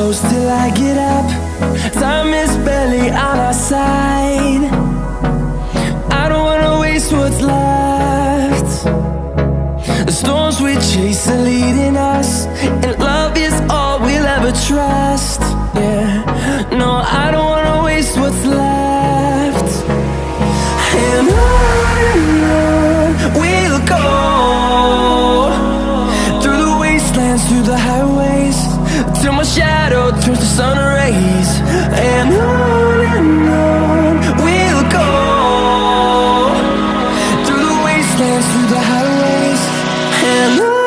close till I get up. Time is barely on our side. I don't wanna waste what's left. The storms we chase are leading us, and love is all we'll ever trust. Yeah, no, I don't wanna waste what's left. And on we'll go, through the wastelands, through the highways, till my shadow turns to sun rays. And on we'll go, through the wastelands, through the highways, and on.